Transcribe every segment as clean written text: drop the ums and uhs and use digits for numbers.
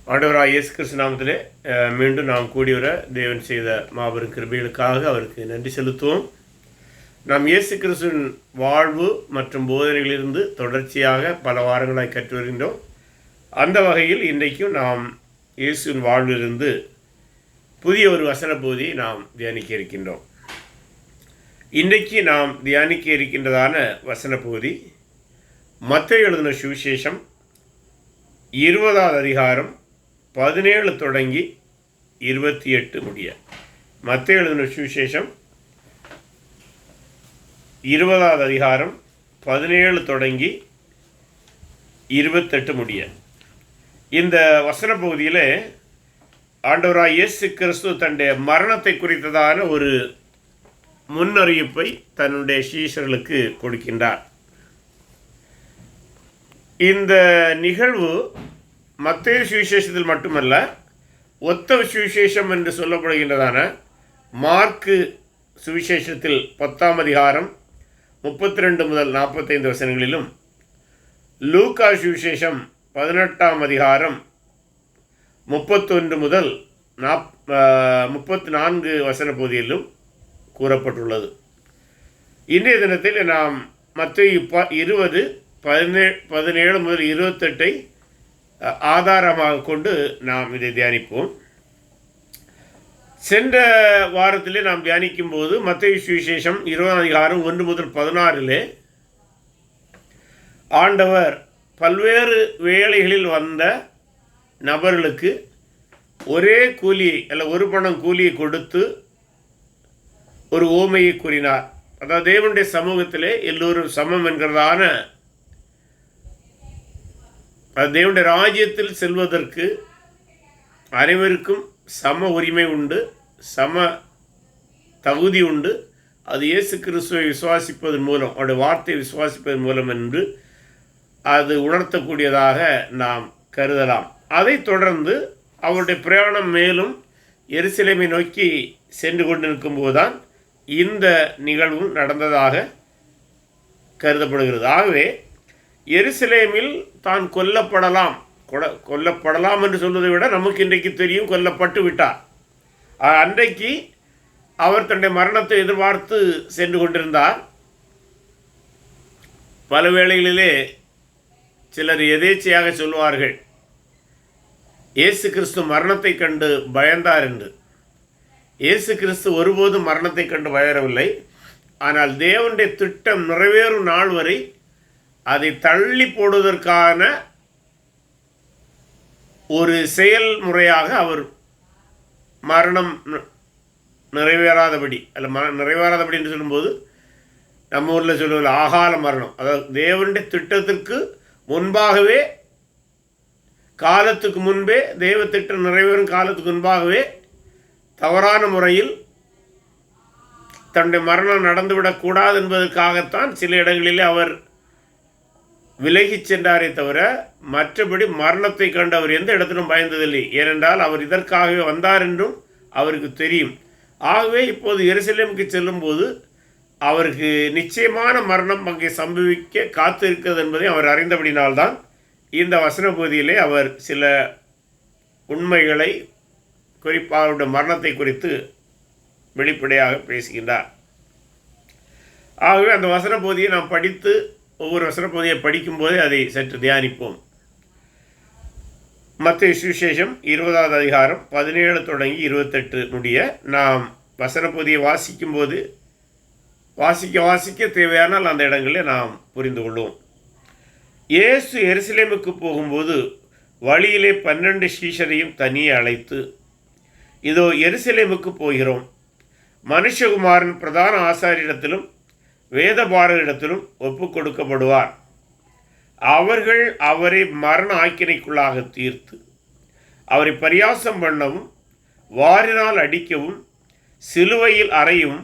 ஆண்டவராகிய இயேசு கிறிஸ்து நாமத்திலே மீண்டும் நாம் கூடி வர தேவன் செய்த மாபெரும் கிருபைகளுக்காக அவருக்கு நன்றி செலுத்துவோம். நாம் இயேசு கிறிஸ்துவின் வாழ்வு மற்றும் போதனைகளிலிருந்து தொடர்ச்சியாக பல வாரங்களாய் கற்று வருகின்றோம். அந்த வகையில் இன்றைக்கும் நாம் இயேசுவின் வாழ்விலிருந்து புதிய ஒரு வசன பகுதியை நாம் தியானிக்க இருக்கின்றோம். இன்றைக்கு நாம் தியானிக்க இருக்கின்றதான வசன பகுதி மத்தேயு எழுதின சுவிசேஷம் 20வது அதிகாரம் 17 தொடங்கி 28 முடிய. மத்தேயு எழுதின சுவிசேஷம் 20வது அதிகாரம் 17 தொடங்கி 28 முடிய. இந்த வசன பகுதியில் ஆண்டவராகிய இயேசு கிறிஸ்து தன்னுடைய மரணத்தை குறித்ததான ஒரு முன்னறிவிப்பை தன்னுடைய சீஷர்களுக்கு கொடுக்கின்றார். இந்த நிகழ்வு மத்தேயு சுவிசேஷத்தில் மட்டுமல்ல, ஒத்த சுவிசேஷம் என்று சொல்லப்படுகின்றதான மார்க்கு சுவிசேஷத்தில் 10ஆம் அதிகாரம் 32 முதல் 45 வசனங்களிலும், லூக்கா சுவிசேஷம் 18ஆம் அதிகாரம் 31 முதல் 34 வசன பகுதியிலும் கூறப்பட்டுள்ளது. இன்றைய தினத்தில் நாம் மத்தேயு 20, 17 முதல் 28 ஆதாரமாக கொண்டு நாம் இதை தியானிப்போம். சென்ற வாரத்திலே நாம் தியானிக்கும் போது மத்தேயு சுவிசேஷம் 20ஆம் அதிகாரம் 1 முதல் 16 ஆண்டவர் பல்வேறு வேளைகளில் வந்த நபர்களுக்கு ஒரே கூலியை அல்ல ஒரு பணம் கூலியை கொடுத்து ஒரு ஓமையை கூறினார். அதாவது தேவனுடைய சமூகத்திலே எல்லோரும் சமம் என்கிறதான, தேவனுடைய ராஜ்யத்தில் செல்வதற்கு அனைவருக்கும் சம உரிமை உண்டு, சம தகுதி உண்டு. அது இயேசு கிறிஸ்துவை விசுவாசிப்பதன் மூலம், அவருடைய வார்த்தையை விசுவாசிப்பதன் மூலம் என்று அது உணர்த்தக்கூடியதாக நாம் கருதலாம். அதைத் தொடர்ந்து அவருடைய பிரயாணம் மேலும் எருசலேமை நோக்கி சென்று கொண்டிருக்கும் போதுதான் இந்த நிகழ்வும் நடந்ததாக கருதப்படுகிறது. ஆகவே எருசலேமில் தான் கொல்லப்படலாம் என்று சொல்வதை விட நமக்கு இன்றைக்கு தெரியும், கொல்லப்பட்டு விட்டார். அன்றைக்கு அவர் தன்னுடைய மரணத்தை எதிர்பார்த்து சென்று கொண்டிருந்தார். பல வேளைகளிலே சிலர் எதேச்சையாக சொல்வார்கள், இயேசு கிறிஸ்து மரணத்தை கண்டு பயந்தார் என்று. இயேசு கிறிஸ்து ஒருபோதும் மரணத்தை கண்டு பயரவில்லை. ஆனால் தேவனுடைய திட்டம் நிறைவேறும் நாள் வரை அதை தள்ளி போடுவதற்கான ஒரு செயல்முறையாக அவர் மரணம் நிறைவேறாதபடி என்று சொல்லும்போது நம்ம ஊரில் சொல்லுவது ஆகால மரணம். அதாவது தேவனுடைய திட்டத்திற்கு முன்பாகவே, காலத்துக்கு முன்பே, தேவ திட்டம் நிறைவேறும் காலத்துக்கு முன்பாகவே தவறான முறையில் தன்னுடைய மரணம் நடந்துவிடக்கூடாது என்பதற்காகத்தான் சில இடங்களிலே அவர் விலகி சென்றாரே தவிர மற்றபடி மரணத்தை கண்டு அவர் எந்த இடத்திலும் பயந்ததில்லை. ஏனென்றால் அவர் இதற்காகவே வந்தார் என்றும் அவருக்கு தெரியும். ஆகவே இப்போது எருசலேமுக்கு செல்லும்போது அவருக்கு நிச்சயமான மரணம் அங்கே சம்பவிக்க காத்திருக்கிறது என்பதை அவர் அறிந்தபடினால்தான் இந்த வசன பகுதியிலே அவர் சில உண்மைகளை, குறிப்பாக அவருடைய மரணத்தை குறித்து வெளிப்படையாக பேசுகின்றார். ஆகவே அந்த வசன பகுதியை நாம் படித்து, ஒவ்வொரு வசன பகுதியை படிக்கும்போதே அதை சற்று தியானிப்போம். மத்தேயு சுவிசேஷம் 20வது அதிகாரம் 17 தொடங்கி 28 முடிய நாம் வசன பகுதியை வாசிக்கும்போது வாசிக்க தேவையானால் அந்த இடங்களில் நாம் புரிந்து கொள்வோம். இயேசு எருசலேமுக்கு போகும்போது வழியிலே 12 சீஷரையும் தனியே அழைத்து, இதோ எருசலேமுக்கு போகிறோம், மனுஷகுமாரன் பிரதான ஆசாரியரிடத்திலும் வேதபாரகரிடத்திலும் ஒப்பு கொடுக்கப்படுவார். அவர்கள் அவரை மரண ஆக்கினைக்குள்ளாக தீர்த்து அவரை பரியாசம் பண்ணவும், வாரினால் அடிக்கவும், சிலுவையில் அறையவும்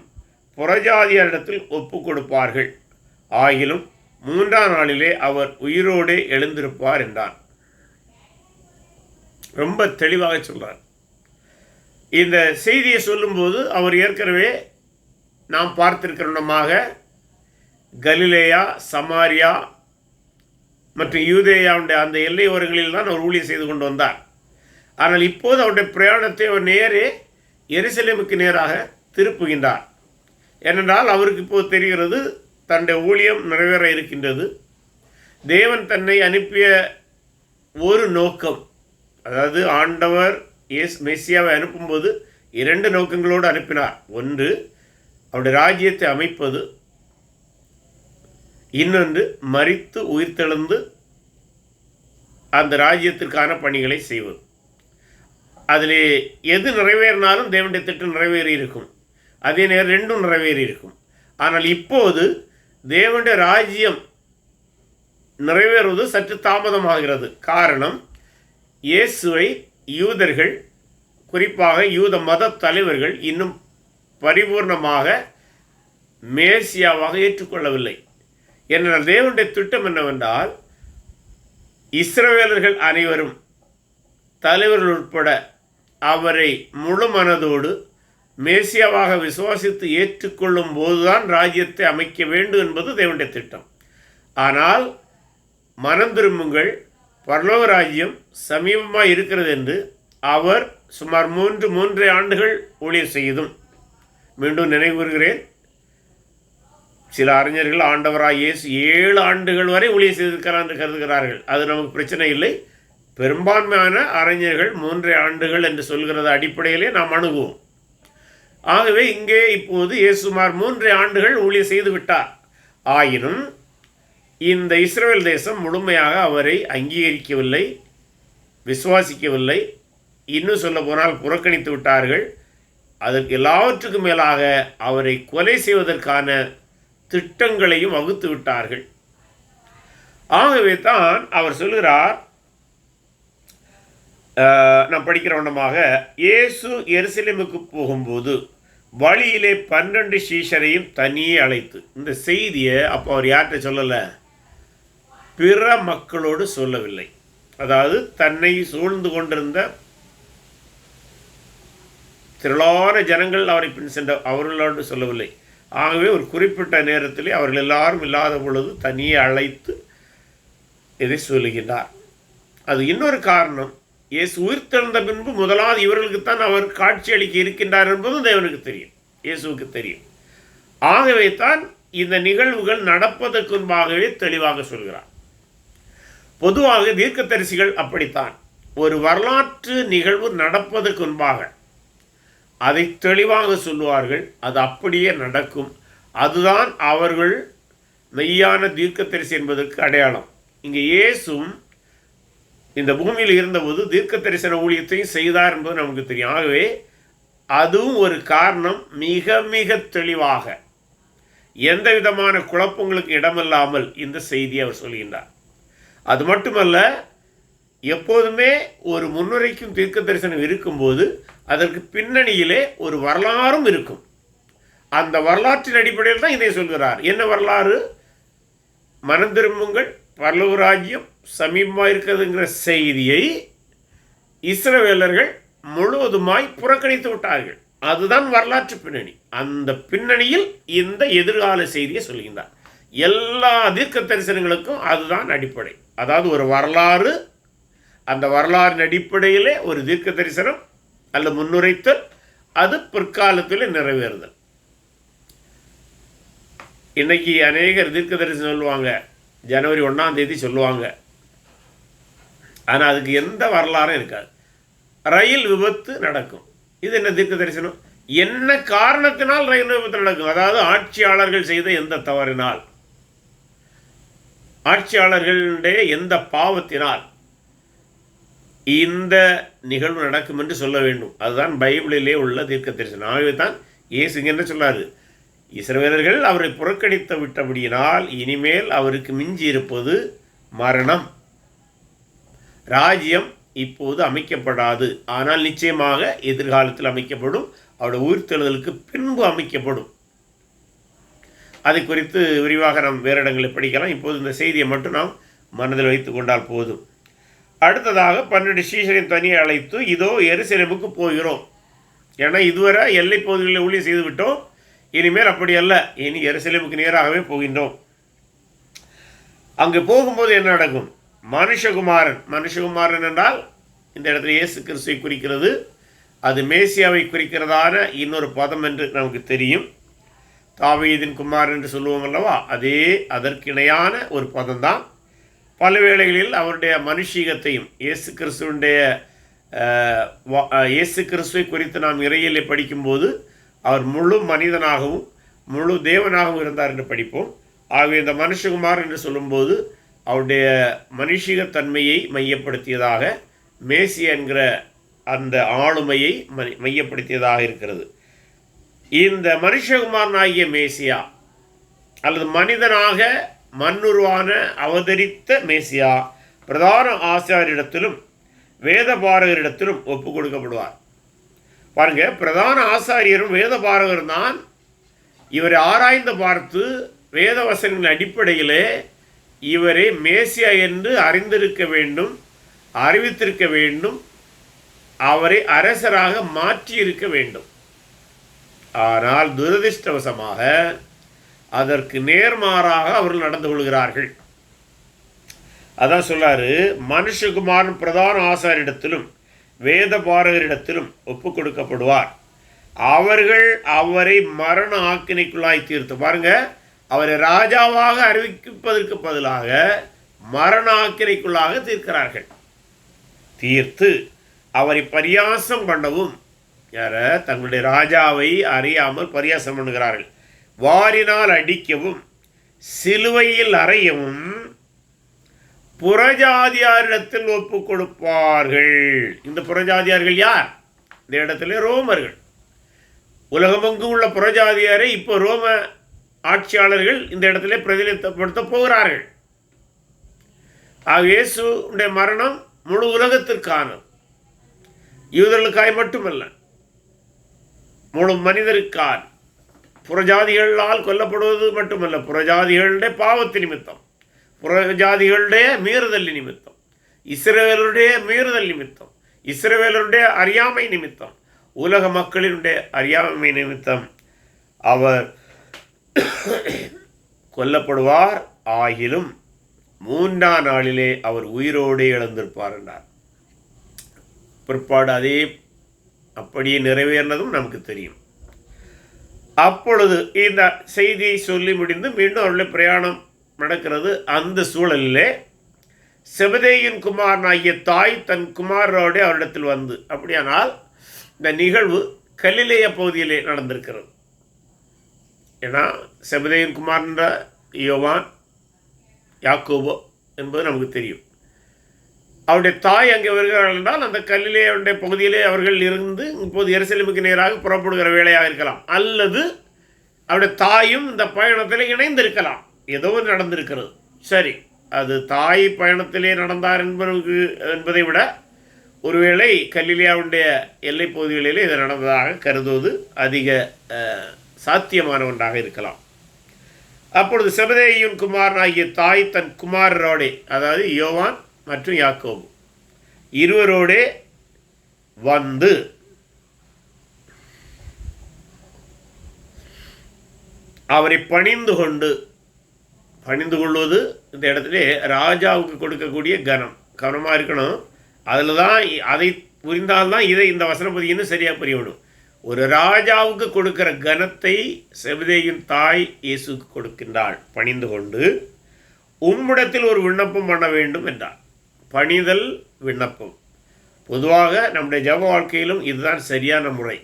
புறஜாதியரிடத்தில் ஒப்பு கொடுப்பார்கள். ஆகிலும் 3ஆம் நாளிலே அவர் உயிரோடே எழுந்திருப்பார் என்றார். ரொம்ப தெளிவாக சொல்றார். இந்த செய்தியை சொல்லும்போது அவர் ஏற்கனவே நாம் பார்த்திருக்கிறோமாக கலிலேயா, சமாரியா மற்றும் யூதேயாவுடைய அந்த எல்லை ஓரங்களில் தான் அவர் ஊழியம் செய்து கொண்டு வந்தார். ஆனால் இப்போது அவருடைய பிரயாணத்தை அவர் நேரே எருசலேமுக்கு நேராக திருப்புகின்றார். ஏனென்றால் அவருக்கு இப்போது தெரிகிறது தன்னுடைய ஊழியம் நிறைவேற இருக்கின்றது. தேவன் தன்னை அனுப்பிய ஒரு நோக்கம், அதாவது ஆண்டவர் மெஸ்ஸியாவை அனுப்பும்போது 2 நோக்கங்களோடு அனுப்பினார். ஒன்று அவருடைய ராஜ்யத்தை அமைப்பது, இன்னொன்று மரித்து உயிர்த்தெழுந்து அந்த ராஜ்யத்திற்கான பணிகளை செய்வது. அதில் எது நிறைவேறினாலும் தேவனுடைய திட்டம் நிறைவேறி இருக்கும், அதே நேரம் 2ம் நிறைவேறி இருக்கும். ஆனால் இப்போது தேவனுடைய ராஜ்யம் நிறைவேறுவது சற்று தாமதமாகிறது. காரணம், இயேசுவை யூதர்கள், குறிப்பாக யூத மத தலைவர்கள் இன்னும் பரிபூர்ணமாக மேசியாவாக ஏற்றுக்கொள்ளவில்லை. ஏனென்றால் தேவனுடைய திட்டம் என்னவென்றால், இஸ்ரவேலர்கள் அனைவரும் தலைவர்கள் உட்பட அவரை முழு மனதோடு மேசியாவாக விசுவாசித்து ஏற்றுக்கொள்ளும் போதுதான் ராஜ்யத்தை அமைக்க வேண்டும் என்பது தேவனுடைய திட்டம். ஆனால் மனம் திரும்புங்கள், பரலோக ராஜ்யம் சமீபமாக இருக்கிறது என்று அவர் சுமார் 3 ஆண்டுகள் ஊழியர் செய்தும், மீண்டும் நினைவுறுகிறேன், சில அறிஞர்கள் ஆண்டவராய் இயேசு 7 ஆண்டுகள் வரை ஊழியர் செய்திருக்கிறார் என்று கருதுகிறார்கள். அது நமக்கு பிரச்சனை இல்லை. பெரும்பான்மையான அறிஞர்கள் 3 ஆண்டுகள் என்று சொல்கிறது அடிப்படையிலே நாம் அணுகுவோம். ஆகவே இங்கே இப்போது இயேசு சுமார் 3 ஆண்டுகள் ஊழியர் செய்து விட்டார். ஆயினும் இந்த இஸ்ரவேல் தேசம் முழுமையாக அவரை அங்கீகரிக்கவில்லை, விசுவாசிக்கவில்லை. இன்னும் சொல்ல போனால் புறக்கணித்து விட்டார்கள். அதற்கு எல்லாவற்றுக்கும் மேலாக அவரை கொலை செய்வதற்கான திட்டங்களையும் வகுத்து விட்டார்கள். ஆகவே தான் அவர் சொல்கிறார், நாம் படிக்கிற வண்ணமாக, இயேசு எருசலேமுக்கு போகும்போது வழியிலே 12 சீஷரையும் தனியே அழைத்து, இந்த செய்தியை அப்போ அவர் யார்கிட்ட சொல்லலை, பிற மக்களோடு சொல்லவில்லை. அதாவது தன்னை சூழ்ந்து கொண்டிருந்த திரளான ஜனங்கள் அவரை பின் சென்ற அவர்களோடு சொல்லவில்லை. ஆகவே ஒரு குறிப்பிட்ட நேரத்திலே அவர்கள் எல்லாரும் இல்லாத பொழுது தனியே அழைத்து இதை சொல்லுகின்றார். அது இன்னொரு காரணம், இயேசு உயிர்த்தெழுந்த பின்பு முதலாவது இவர்களுக்குத்தான் அவர் காட்சி அளிக்க இருக்கின்றார் என்பதும் தேவனுக்கு தெரியும், இயேசுவுக்கு தெரியும். ஆகவே தான் இந்த நிகழ்வுகள் நடப்பதற்கு முன்பாகவே தெளிவாக சொல்கிறார். பொதுவாக தீர்க்கதரிசிகள் அப்படித்தான், ஒரு வரலாற்று நிகழ்வு நடப்பதற்கு முன்பாக அதை தெளிவாக சொல்லுவார்கள். அது அப்படியே நடக்கும். அதுதான் அவர்கள் மெய்யான தீர்க்கதரிசி என்பதற்கு அடையாளம். இங்கே இயேசுவும் இந்த பூமியில் இருந்தபோது தீர்க்க தரிசன ஊழியத்தையும் செய்தார் என்பது நமக்கு தெரியும். ஆகவே அதுவும் ஒரு காரணம். மிக மிக தெளிவாக எந்த விதமான குழப்பங்களுக்கு இடமில்லாமல் இந்த செய்தியை அவர் சொல்கின்றார். அது மட்டுமல்ல, எப்போதுமே ஒரு முன்னுரைக்கும் தீர்க்க தரிசனம் இருக்கும்போது அதற்கு பின்னணியிலே ஒரு வரலாறும் இருக்கும். அந்த வரலாற்றின் அடிப்படையில் தான் இதை சொல்கிறார். என்ன வரலாறு? மனம் திரும்புங்கள், பரலோக ராஜ்யம் சமீபமாக இருக்கிறதுங்கிற செய்தியை இஸ்ரவேலர்கள் முழுவதுமாய் புறக்கணித்து விட்டார்கள். அதுதான் வரலாற்று பின்னணி. அந்த பின்னணியில் இந்த எதிர்கால செய்தியை சொல்கின்றார். எல்லா தீர்க்க தரிசனங்களுக்கும் அதுதான் அடிப்படை. அதாவது ஒரு வரலாறு, அந்த வரலாறின் அடிப்படையிலே ஒரு தீர்க்க தரிசனம் அல்ல முன்னுரைத்தல், அது பிற்காலத்தில் நிறைவேறுதல். இன்னைக்கு அநேகர் தீர்க்க தரிசனம் சொல்லுவாங்க, ஜனவரி 1ஆம் தேதி சொல்லுவாங்க. ஆனால் அதுக்கு எந்த வரலாறும் இருக்காது. ரயில் விபத்து நடக்கும், இது என்ன தீர்க்க தரிசனம்? என்ன காரணத்தினால் ரயில் விபத்து நடக்கும்? அதாவது ஆட்சியாளர்கள் செய்த எந்த தவறினால், ஆட்சியாளர்களுடைய எந்த பாவத்தினால் இந்த நிகழ்வு நடக்கும் என்று சொல்ல வேண்டும். அதுதான் பைபிளிலே உள்ள தீர்க்க தரிசனம். ஆகவே தான் இயேசு என்ன சொல்லாரு, இஸ்ரவேலர்கள் அவரை புறக்கணித்து விட்டபடியினால் இனிமேல் அவருக்கு மிஞ்சி இருப்பது மரணம். ராஜ்யம் இப்போது அமைக்கப்படாது, ஆனால் நிச்சயமாக எதிர்காலத்தில் அமைக்கப்படும். அவருடைய உயிர்த்தெழுதலுக்கு பின்பு அமைக்கப்படும். அதை குறித்து விரிவாக நாம் வேறு இடங்களில் படிக்கலாம். இப்போது இந்த செய்தியை மட்டும் நாம் மனதில் வைத்து கொண்டால் போதும். அடுத்ததாக 12 சீஷரையும் தனியே அழைத்து, இதோ எருசலேமுக்கு போகிறோம். ஏன்னா இதுவரை எல்லை பகுதிகளில் ஊழியம் செய்து விட்டோம், இனிமேல் அப்படி அல்ல, இனி எருசலேமுக்கு நேராகவே போகின்றோம். அங்கு போகும்போது என்ன நடக்கும்? மனுஷகுமாரன் என்றால் இந்த இடத்துல இயேசு கிறிஸ்துவை குறிக்கிறது. அது மேசியாவை குறிக்கிறதான இன்னொரு பதம் என்று நமக்கு தெரியும். தாவீதின் குமார் என்று சொல்லுவோம் அல்லவா, அதே அதற்கு இணையான ஒரு பதம் தான். பல வேளைகளில் அவருடைய மனுஷீகத்தையும் இயேசு கிறிஸ்துவை குறித்து நாம் இறையிலே படிக்கும்போது அவர் முழு மனிதனாகவும் முழு தேவனாகவும் இருந்தார் என்று படிப்போம். ஆகவே இந்த மனுஷகுமார் என்று சொல்லும்போது அவருடைய மனுஷீகத்தன்மையை மையப்படுத்தியதாக, மேசியா என்கிற அந்த ஆளுமையை மையப்படுத்தியதாக இருக்கிறது. இந்த மனுஷகுமாரனாகிய மேசியா அல்லது மனிதனாக மண்ணுருவான அவதரித்த மேசியா பிரதான ஆசாரியரிடத்திலும் வேத பாரகரிடத்திலும் ஒப்பு கொடுக்கப்படுவார். பாருங்க, பிரதான ஆசாரியரும் வேத பாரகரும் தான் இவரை ஆராய்ந்து பார்த்து வேத வசனங்களின் அடிப்படையிலே இவரை மேசியா என்று அறிந்திருக்க வேண்டும், அறிவித்திருக்க வேண்டும், அவரை அரசராக மாற்றியிருக்க வேண்டும். ஆனால் துரதிர்ஷ்டவசமாக அதற்கு நேர்மாறாக அவர்கள் நடந்து கொள்கிறார்கள். அதான் சொல்றாரு, மனுஷகுமாரன் பிரதான ஆசாரிடத்திலும் வேத பாரகரிடத்திலும் ஒப்பு கொடுக்கப்படுவார். அவர்கள் அவரை மரண ஆக்கினைக்குள்ளாய் தீர்த்து, பாருங்க, அவரை ராஜாவாக அறிவிப்பதற்கு பதிலாக மரண ஆக்கினைக்குள்ளாக தீர்க்கிறார்கள். தீர்த்து அவரை பரியாசம் பண்ணவும், யார தங்களுடைய ராஜாவை அறியாமல் பரியாசம் பண்ணுகிறார்கள். வாரினால் அடிக்கவும் சிலுவையில் அறையவும் புறஜாதியாரிடத்தில் ஒப்பு கொடுப்பார்கள். இந்த புறஜாதியார்கள் யார்? இந்த இடத்துல ரோமர்கள். உலகமெங்கும் உள்ள புறஜாதியாரை இப்போ ரோம ஆட்சியாளர்கள் இந்த இடத்துல பிரதிநிதித்துவப்படுத்த போகிறார்கள். ஆக இயேசுடைய மரணம் முழு உலகத்திற்கானது. யூதர்களுக்காய் மட்டுமல்ல, முழு மனிதருக்கான். புறஜாதிகளால் கொல்லப்படுவது மட்டுமல்ல, புறஜாதிகளுடைய பாவத்து நிமித்தம், புறஜாதிகளுடைய மீறுதல் நிமித்தம், இஸ்ரவேலருடைய மீறுதல் நிமித்தம், இஸ்ரவேலருடைய அறியாமை நிமித்தம், உலக மக்களினுடைய அறியாமை நிமித்தம் அவர் கொல்லப்படுவார். ஆகிலும் 3ஆம் நாளிலே அவர் உயிரோடு எழுந்திருப்பார் என்றார். பிற்பாடு அதே அப்படியே நிறைவேறினதும் நமக்கு தெரியும். அப்பொழுது இந்த செய்தியை சொல்லி முடிந்து மீண்டும் அவருடைய பிரயாணம் நடக்கிறது. அந்த சூழலிலே செபதேயின் குமாரனாகிய தாய் தன் குமாரோடு அவரிடத்தில் வந்து, அப்படியானால் இந்த நிகழ்வு கலிலேய பகுதியிலே நடந்திருக்கிறது. ஏன்னா செபதேயின் குமார்ன்ற யோவான், யாக்கோபோ என்பது நமக்கு தெரியும். அவருடைய தாய் அங்கே வருகிறார்கள் என்றால் அந்த கலிலேயுடைய பகுதியிலே அவர்கள் இருந்து இப்போது எருசலேமுக்கு நேராக புறப்படுகிற வேலையாக இருக்கலாம், அல்லது அவருடைய தாயும் இந்த பயணத்தில் இணைந்திருக்கலாம். ஏதோ நடந்திருக்கிறது. சரி, அது தாய் பயணத்திலே நடந்தார் என்பதை விட ஒருவேளை கலிலேயாவுடைய எல்லை பகுதிகளிலே இது நடந்ததாக கருதுவது அதிக சாத்தியமான ஒன்றாக இருக்கலாம். அப்பொழுது செபதேயின் குமாரனாகிய தாய் தன் குமாரரோடே, அதாவது யோவான் மற்றும் யாக்கோபு இருவரோடே வந்து அவரை பணிந்து கொள்வது இந்த இடத்துல ராஜாவுக்கு கொடுக்கக்கூடிய கவனமாக இருக்கணும். அதில் தான் அதை புரிந்தால்தான் இந்த வசன பகுதின்னு சரியாக புரியணும். ஒரு ராஜாவுக்கு கொடுக்கிற கனத்தை செபதேயின் தாய் இயேசுக்கு கொடுக்கின்றாள். பணிந்து கொண்டு உம்மிடத்தில் ஒரு விண்ணப்பம் பண்ண வேண்டும் என்றார். பணிதல், விண்ணப்பம். பொதுவாக நம்முடைய ஜெப வாழ்க்கையிலும் இதுதான் சரியான முறை.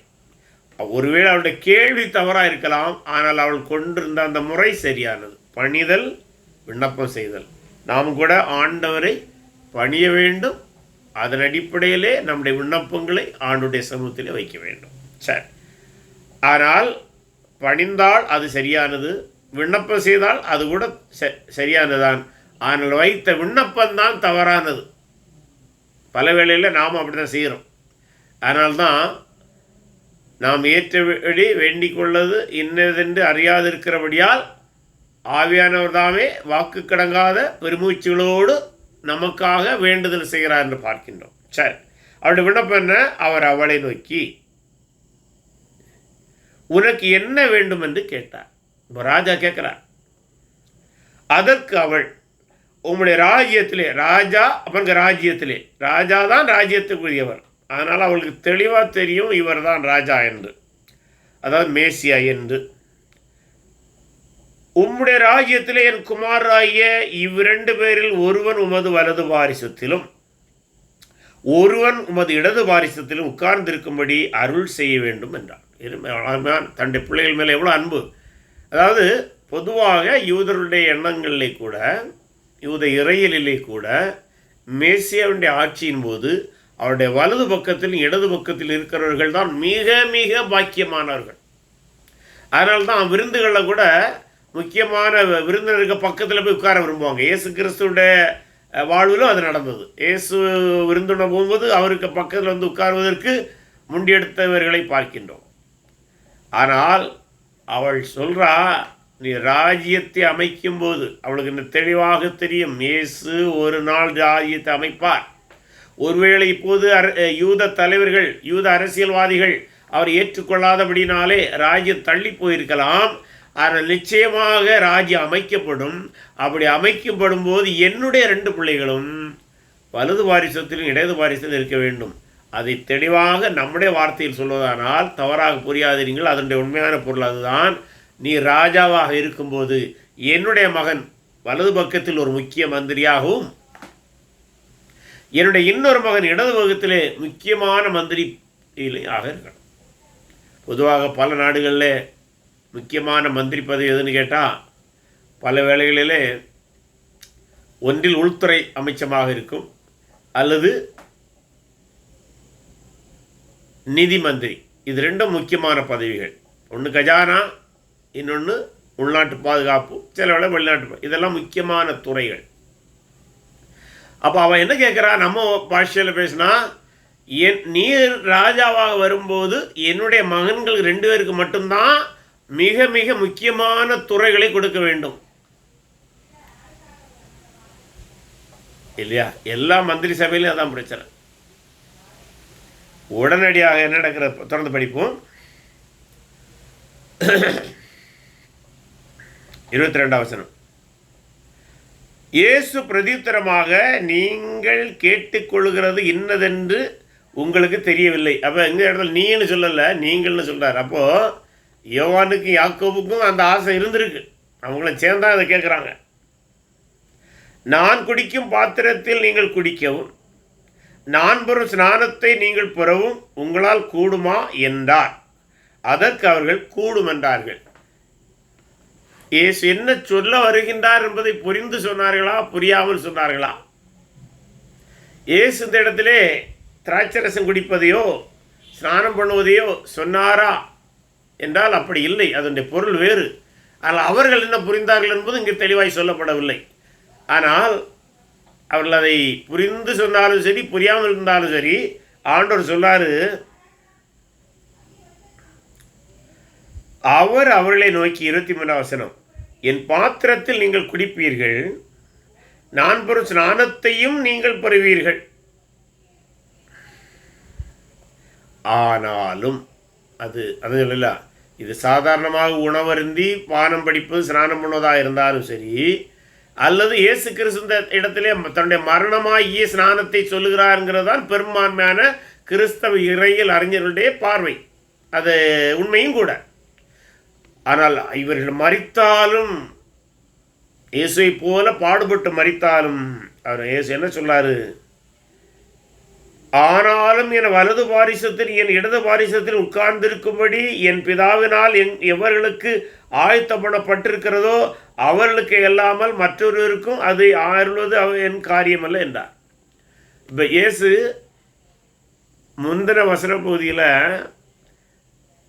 ஒருவேளை அவளுடைய கேள்வி தவறாக இருக்கலாம், ஆனால் அவள் கொண்டிருந்த அந்த முறை சரியானது. பணிதல், விண்ணப்பம் செய்தல். நாம் கூட ஆண்டவரை பணிய வேண்டும். அதன் அடிப்படையிலே நம்முடைய விண்ணப்பங்களை ஆண்டுடைய சமூகத்திலே வைக்க வேண்டும். சரி, ஆனால் பணிந்தால் அது சரியானது, விண்ணப்பம் செய்தால் அது கூட சரியானதுதான். ஆனால் வைத்த விண்ணப்பம்தான் தவறானது. பல வேளையில் நாம் அப்படி தான் செய்கிறோம். அதனால்தான் நாம் ஏற்றபடி வேண்டிக் கொள்ளது இன்னதென்று அறியாதிருக்கிறபடியால் ஆவியானவர் தாமே வாக்கு கடங்காத பெருமூச்சுகளோடு நமக்காக வேண்டுதல் செய்கிறார் என்று பார்க்கின்றோம். சரி, அவருடைய விண்ணப்பம் என்ன? அவர் அவளை நோக்கி உனக்கு என்ன வேண்டும் என்று கேட்டார். இப்போ ராஜா கேட்கிறார். அதற்கு அவள், உம்முடைய ராஜ்யத்திலே, ராஜா அவங்க ராஜ்யத்திலே, ராஜா தான் ராஜ்யத்துக்குரியவர். அதனால் அவளுக்கு தெளிவாக தெரியும் இவர் தான் ராஜா என்று, அதாவது மேசியா என்று. உம்முடைய ராஜ்யத்திலே என் குமாராகிய இவ்விரண்டு பேரில் ஒருவன் உமது வலது வாரிசத்திலும் ஒருவன் உமது இடது வாரிசத்திலும் உட்கார்ந்திருக்கும்படி அருள் செய்ய வேண்டும் என்றார். தன்னுடைய பிள்ளைகள் மேலே எவ்வளோ அன்பு! அதாவது பொதுவாக யூதருடைய எண்ணங்களிலே கூட, யூத இறையிலே கூட, மேசியாவுடைய ஆட்சியின் போது அவருடைய வலது பக்கத்திலும் இடது பக்கத்தில் இருக்கிறவர்கள் தான் மிக மிக பாக்கியமானவர்கள். அதனால்தான் விருந்துகளில் கூட முக்கியமான விருந்தினருக்கு பக்கத்தில் போய் உட்கார விரும்புவாங்க. இயேசு கிறிஸ்துவோட வாழ்விலும் அது நடந்தது. இயேசு விருந்துண போகும்போது அவருக்கு பக்கத்தில் வந்து உட்காருவதற்கு முண்டியெடுத்தவர்களை பார்க்கின்றோம். ஆனால் அவள் சொல்கிறா, நீ ராஜ்யத்தை அமைக்கும் போது அவளுக்கு இந்த தெளிவாக தெரியும், இயேசு ஒரு நாள் ராஜ்யத்தை அமைப்பார். ஒருவேளை இப்போது யூத தலைவர்கள், யூத அரசியல்வாதிகள் அவர் ஏற்றுக்கொள்ளாதபடினாலே ராஜ்யம் தள்ளி போயிருக்கலாம். ஆனால் நிச்சயமாக ராஜ்யம் அமைக்கப்படும். அப்படி அமைக்கப்படும் போது என்னுடைய 2 பிள்ளைகளும் வலது வாரிசத்திலும் இடது வாரிசத்திலும் இருக்க வேண்டும். அதை தெளிவாக நம்முடைய வார்த்தையில் சொல்வதானால் தவறாக புரியாதீர்கள். அதனுடைய உண்மையான பொருள் அதுதான். நீ ராஜாவாக இருக்கும்போது என்னுடைய மகன் வலது பக்கத்தில் ஒரு முக்கிய மந்திரியாகவும், என்னுடைய இன்னொரு மகன் இடது பக்கத்திலே முக்கியமான மந்திரியாக இருக்கணும். பொதுவாக பல நாடுகளில் முக்கியமான மந்திரி பதவி எதுன்னு கேட்டால், பல வேளைகளிலே ஒன்றில் உள்துறை அமைச்சமாக இருக்கும், அல்லது நிதி மந்திரி. இது 2 முக்கியமான பதவிகள். ஒன்று கஜானா, இன்னொன்று உள்நாட்டு பாதுகாப்பு, சில வேளை வெளிநாட்டு, இதெல்லாம் முக்கியமான துறைகள். அப்போ அவன் என்ன கேட்குறா, நம்ம பாஷையில் பேசினா, நீ ராஜாவாக வரும்போது என்னுடைய மகன்கள் 2 பேருக்கு மட்டும்தான் மிக மிக முக்கியமான துறைகளை கொடுக்க வேண்டும் இல்லையா? எல்லா மந்திரி சபையிலும் அதான் பிரச்சனை. உடனடியாக என்ன நடக்கிற, தொடர்ந்து படிப்போம். 22ஆம் வசனம். இயேசு பிரதியுத்தரமாக, நீங்கள் கேட்டுக்கொள்கிறது இன்னதென்று உங்களுக்கு தெரியவில்லை. அப்போ எங்கள் இடத்துல நீன்னு சொல்லலை, நீங்கள்னு சொல்கிறார். அப்போது யோவானுக்கும் யாக்கோபுக்கும் அந்த ஆசை இருந்திருக்கு. அவங்களும் சேர்ந்தா அதை கேட்குறாங்க. நான் குடிக்கும் பாத்திரத்தில் நீங்கள் குடிக்கவும், நான் பெறும் ஸ்நானத்தை நீங்கள் பெறவும் உங்களால் கூடுமா என்றார். அதற்கு அவர்கள் கூடும் என்றார்கள். இயேசு என்ன சொல்ல வருகின்றார் என்பதை புரிந்து சொன்னார்களா, புரியாமல் சொன்னார்களா? இயேசு இந்த இடத்திலே திராட்சரசம் குடிப்பதையோ ஸ்நானம் பண்ணுவதையோ சொன்னாரா என்றால் அப்படி இல்லை. அதனுடைய பொருள் வேறு. ஆனால் அவர்கள் என்ன புரிந்தார்கள் என்பது இங்கே தெளிவாய் சொல்லப்படவில்லை. ஆனால் அவர்கள் அதை புரிந்து சொன்னாலும் சரி, புரியாமல் இருந்தாலும் சரி, ஆண்டவர் சொன்னார், அவர் அவர்களை நோக்கி 23ஆம் வசனம், என் பாத்திரத்தில் நீங்கள் குடிப்பீர்கள், நான் பெறும் ஸ்நானத்தையும் நீங்கள் பெறுவீர்கள். ஆனாலும் அது இல்ல, இது சாதாரணமாக உணவருந்தி பானம் படிப்பது ஸ்நானம் பண்ணுவதாக இருந்தாலும் சரி, அல்லது இயேசு கிறிஸ்து இடத்திலே தன்னுடைய மரணமாகிய ஸ்நானத்தை சொல்லுகிறாருங்கிறது தான் பெரும்பான்மையான கிறிஸ்தவ இறையியல் அறிஞர்களுடைய பார்வை. அது உண்மையும் கூட. ஆனால் இவர்கள் மரித்தாலும், இயேசுவை போல பாடுபட்டு மரித்தாலும், அவர் இயேசு என்ன சொல்லாரு, ஆனாலும் என் வலது வாரிசத்தில் என் இடது வாரிசத்தில் உட்கார்ந்திருக்கும்படி என் பிதாவினால் எவர்களுக்கு ஆயத்தப்படப்பட்டிருக்கிறதோ அவர்களுக்கு இல்லாமல் மற்றொருவருக்கும் அது ஆறுவது என் காரியமல்ல என்றார். இப்போ இயேசு முந்தின வசன பகுதியில்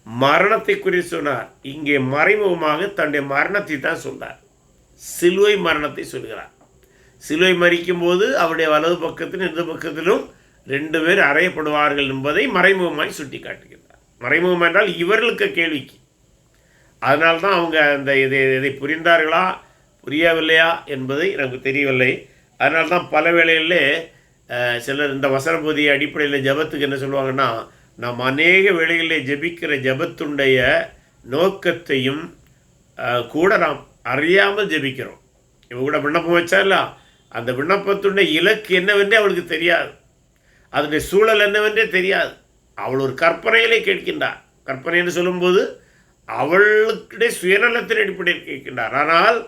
மரணத்தை குறித்து சொன்னார். இங்கே மறைமுகமாக தன்னுடைய மரணத்தை தான் சொன்னார். சிலுவை மரணத்தை சொல்கிறார். சிலுவை மரிக்கும் போது அவருடைய வலது பக்கத்திலும் இடது பக்கத்திலும் 2 பேர் அறையப்படுவார்கள் என்பதை மறைமுகமாய் சுட்டி காட்டுகிறார். மறைமுகம் என்றால் இவர்களுக்கு கேள்விக்கு. அதனால்தான் அவங்க அந்த இதை புரிந்தார்களா புரியவில்லையா என்பதை எனக்கு தெரியவில்லை. அதனால்தான் பல வேளைகளிலே சிலர் இந்த வசன பகுதியை அடிப்படையில் ஜபத்துக்கு என்ன சொல்லுவாங்கன்னா, நாம் அநேக வேளைகளிலே ஜபிக்கிற ஜபத்துடைய நோக்கத்தையும் கூட நாம் அறியாமல் ஜபிக்கிறோம். இவங்க கூட விண்ணப்பம் வச்சா இல்லை, அந்த விண்ணப்பத்துடைய இலக்கு என்னவென்றே அவளுக்கு தெரியாது, அதனுடைய சூழல் என்னவென்றே தெரியாது. அவள் ஒரு கற்பனையிலே கேட்கின்றார். கற்பனை என்று சொல்லும்போது அவளுடைய சுயநலத்தின் அடிப்படையில் கேட்கின்றார். ஆனால்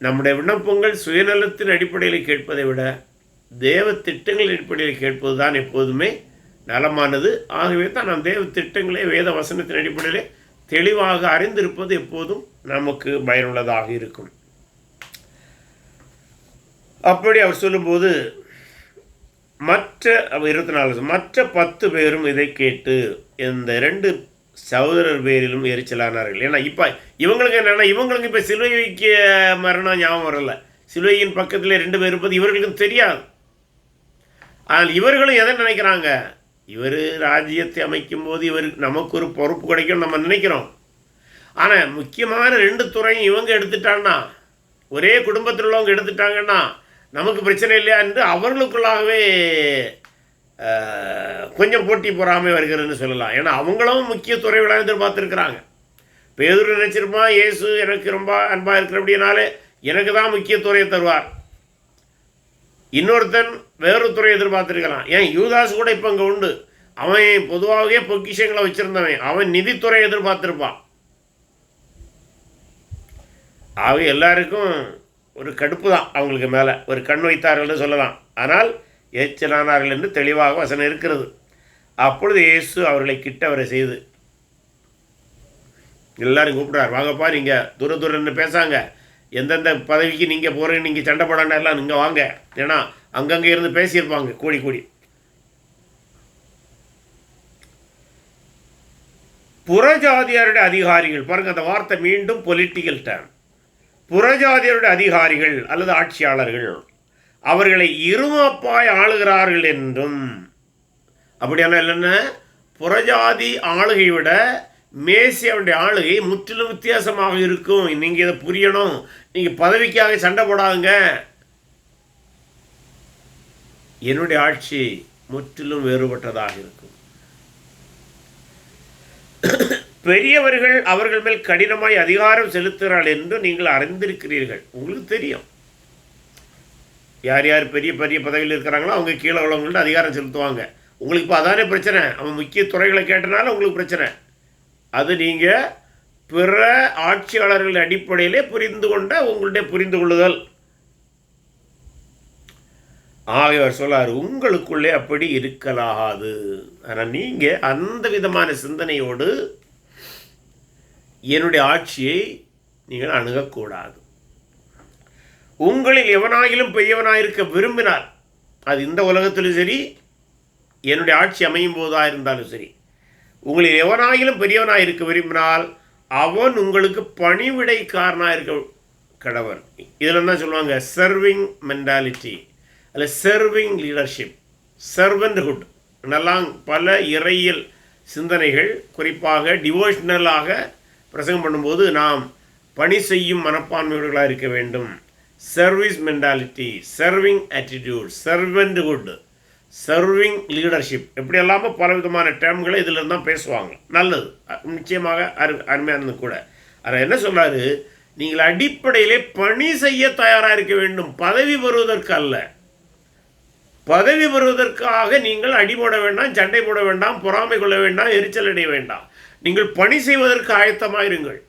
நம்முடைய விண்ணப்பங்கள் சுயநலத்தின் அடிப்படையில் கேட்பதை விட தேவ திட்டங்களின் அடிப்படையில் கேட்பது தான் எப்போதுமே நலமானது. ஆகவே தான் நாம் தேவ திட்டங்களே வேத வசனத்தின் அடிப்படையிலே தெளிவாக அறிந்திருப்பது எப்போதும் நமக்கு பயனுள்ளதாக இருக்கும். அப்படி அவர் சொல்லும்போது மற்ற 24 மற்ற 10 பேரும் இதை கேட்டு இந்த 2 சகோதரர் பேரிலும் எரிச்சலானார்கள். ஏன்னா இப்போ இவங்களுக்கு என்னென்னா, இவங்களுக்கு இப்போ சிலுவைக்கு மரணம் ஞாபகம் வரல, சிலுவையின் பக்கத்தில் 2 பேர் இருப்பது இவர்களுக்கும் தெரியாது. ஆனால் இவர்களும் எதை நினைக்கிறாங்க, இவர் ராஜ்யத்தை அமைக்கும் போது இவர் நமக்கு ஒரு பொறுப்பு கிடைக்கும் நம்ம நினைக்கிறோம். ஆனால் முக்கியமான 2 துறையும் இவங்க எடுத்துட்டாங்கன்னா, ஒரே குடும்பத்தில் உள்ளவங்க எடுத்துட்டாங்கன்னா நமக்கு பிரச்சனை இல்லையா என்று அவர்களுக்குள்ளாகவே கொஞ்சம் போட்டி பொறாமை வருகிறதுன்னு சொல்லலாம். ஏன்னா அவங்களும் முக்கிய துறைகளாக எதிர்பார்த்துருக்குறாங்க. பேதுரு நினச்சிருப்பான், இயேசு எனக்கு ரொம்ப அன்பாக இருக்கிற அப்படின்னாலே எனக்கு தான் முக்கிய துறையை தருவார். இன்னொருத்தன் வேறு துறையை எதிர்பார்த்துருக்கலாம். ஏன் யூதாஸ் கூட இப்போ அங்கே உண்டு, அவன் பொதுவாகவே பொக்கிஷங்களை வச்சுருந்தவன், அவன் நிதித்துறையை எதிர்பார்த்துருப்பான். ஆக எல்லாருக்கும் ஒரு கடுப்பு தான் அவங்களுக்கு மேலே, ஒரு கண் வைத்தார்கள்னு சொல்லலாம். ஆனால் எரிச்சலானார்கள் என்று தெளிவாக வசனம் இருக்கிறது. அப்பொழுது இயேசு அவர்களை கிட்ட வர செய்து எல்லாரும் கூப்பிடுறார், வாங்கப்பா நீங்கள் தூரன்னு பேசாங்க, எந்தெந்த பதவிக்கு நீங்கள் போகிறீங்க, நீங்கள் சண்டை போடாண்டா எல்லாம் நீங்கள் வாங்க. ஏன்னா அங்கங்கே இருந்து பேசியிருப்பாங்க கூடி கூடி. புறஜாதியாருடைய அதிகாரிகள், பாருங்கள் அந்த வார்த்தை மீண்டும் பொலிட்டிக்கல் டேம். புறஜாதியருடைய அதிகாரிகள் அல்லது ஆட்சியாளர்கள் அவர்களை இருமாப்பாய் ஆளுகிறார்கள் என்றும், அப்படியான இல்லைன்னா புறஜாதி ஆளுகை விட மேசியாவுடைய ஆளுகை முற்றிலும் வித்தியாசமாக இருக்கும். நீங்கள் இதை புரியணும், நீங்கள் பதவிக்காக சண்டை போடாதுங்க, என்னுடைய ஆட்சி முற்றிலும் வேறுபட்டதாக இருக்கும். பெரியவர்கள் அவர்கள் மேல் கடினமாய் அதிகாரம் செலுத்துகிறார்கள் என்று நீங்கள் அறிந்திருக்கிறீர்கள். உங்களுக்கு தெரியும் யார் யார் பெரிய பெரிய பதவியில் இருக்கிறாங்களோ அவங்க கீழே உள்ளவங்கள்ட்ட அதிகாரம் செலுத்துவாங்க. உங்களுக்கு இப்போ அதானே பிரச்சனை, அவன் முக்கிய துறைகளை கேட்டனால உங்களுக்கு பிரச்சனை. அது நீங்கள் பிற ஆட்சியாளர்கள் அடிப்படையிலே புரிந்து கொண்ட உங்களுடைய புரிந்து கொள்ளுதல். ஆகியவர் சொல்லார், உங்களுக்குள்ளே அப்படி இருக்கலாகாது. ஆனால் நீங்கள் அந்த விதமான சிந்தனையோடு என்னுடைய ஆட்சியை நீங்கள் அணுகக்கூடாது. உங்களில் எவனாயிலும் பெரியவனாயிருக்க விரும்பினார், அது இந்த உலகத்திலும் சரி என்னுடைய ஆட்சி அமையும் போதாக இருந்தாலும் சரி, உங்களில் எவனாயிலும் பெரியவனாயிருக்க விரும்பினால் அவன் உங்களுக்கு பணிவிடைக்காரனாக இருக்க கடவர். இதில் தான் சொல்லுவாங்க சர்விங் மென்டாலிட்டி அல்ல சர்விங் லீடர்ஷிப், சர்வன்ட்ஹுட். நல்லா பல இறையியல் சிந்தனைகள் குறிப்பாக டிவோஷனலாக பிரசங்கம் பண்ணும்போது நாம் பணி செய்யும் மனப்பான்மையுடையவர்களாக இருக்க வேண்டும். Service mentality, serving attitude, servanthood, serving leadership, எப்படி எல்லாமே பல விதமான டேர்ம்களை இதில் தான் பேசுவாங்க. நல்லது, நிச்சயமாக அருமையானது கூட. ஆனால் என்ன சொல்கிறாரு, நீங்கள் அடிப்படையிலே பணி செய்ய தயாராக இருக்க வேண்டும், பதவி பெறுவதற்கு அல்ல. பதவி பெறுவதற்காக நீங்கள் அடி போட வேண்டாம், சண்டை போட வேண்டாம், பொறாமை கொள்ள வேண்டாம், எரிச்சல் அடைய வேண்டாம். நீங்கள் பணி செய்வதற்கு ஆயத்தமாக இருங்கள்.